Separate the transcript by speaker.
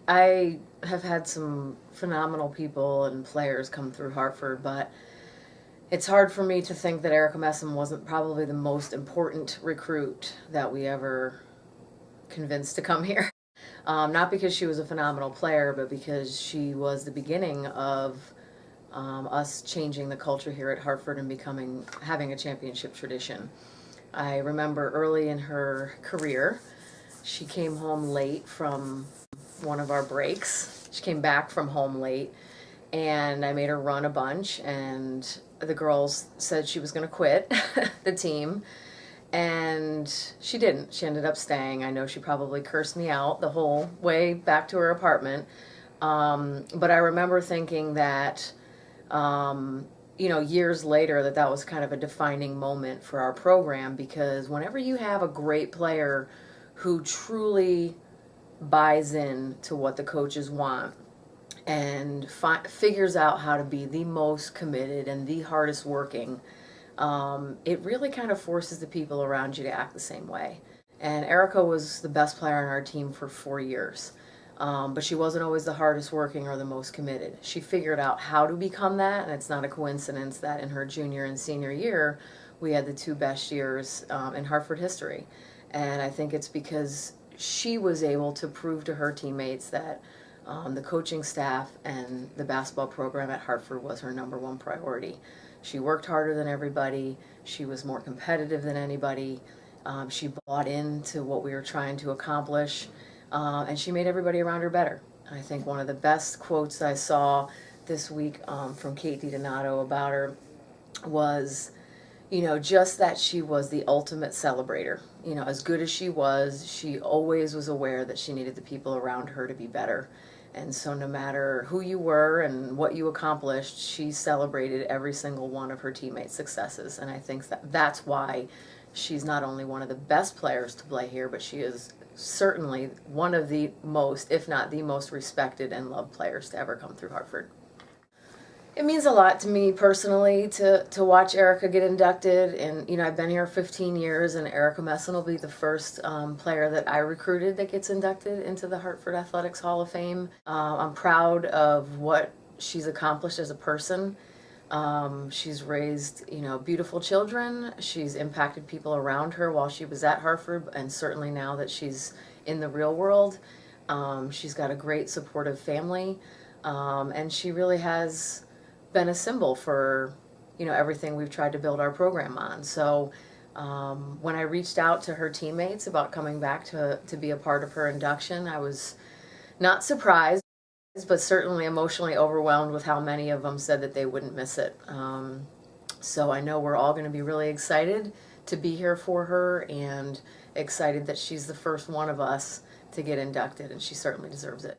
Speaker 1: I have had some phenomenal people and players come through Hartford, but it's hard for me to think that Erika Messam wasn't probably the most important recruit that we ever convinced to come here. Not because she was a phenomenal player, but because she was the beginning of us changing the culture here at Hartford and having a championship tradition. I remember early in her career, she came home late from one of our breaks. She came back from home late, and I made her run a bunch, and the girls said she was going to quit the team, and she didn't. She ended up staying. I know she probably cursed me out the whole way back to her apartment, but I remember thinking that years later that was kind of a defining moment for our program, because whenever you have a great player who truly buys in to what the coaches want and figures out how to be the most committed and the hardest working, it really kind of forces the people around you to act the same way. And Erica was the best player on our team for 4 years. But she wasn't always the hardest working or the most committed. She figured out how to become that, and it's not a coincidence that in her junior and senior year, we had the two best years in Hartford history. And I think it's because she was able to prove to her teammates that the coaching staff and the basketball program at Hartford was her number one priority. She worked harder than everybody. She was more competitive than anybody. She bought into what we were trying to accomplish, and she made everybody around her better. I think one of the best quotes I saw this week from Kate DiDonato about her was, just that she was the ultimate celebrator. As good as she always was aware that she needed the people around her to be better. And so no matter who you were and what you accomplished, she celebrated every single one of her teammates' successes. And I think that's why she's not only one of the best players to play here, but she is certainly one of the most, if not the most respected and loved players to ever come through Hartford. It means a lot to me personally to watch Erika get inducted, and I've been here 15 years, and Erika Messam will be the first player that I recruited that gets inducted into the Hartford Athletics Hall of Fame. I'm proud of what she's accomplished as a person. She's raised beautiful children. She's impacted people around her while she was at Hartford, and certainly now that she's in the real world. She's got a great supportive family, and she really has been a symbol for everything we've tried to build our program on. So when I reached out to her teammates about coming back to be a part of her induction, I was not surprised, but certainly emotionally overwhelmed with how many of them said that they wouldn't miss it. So I know we're all going to be really excited to be here for her, and excited that she's the first one of us to get inducted, and she certainly deserves it.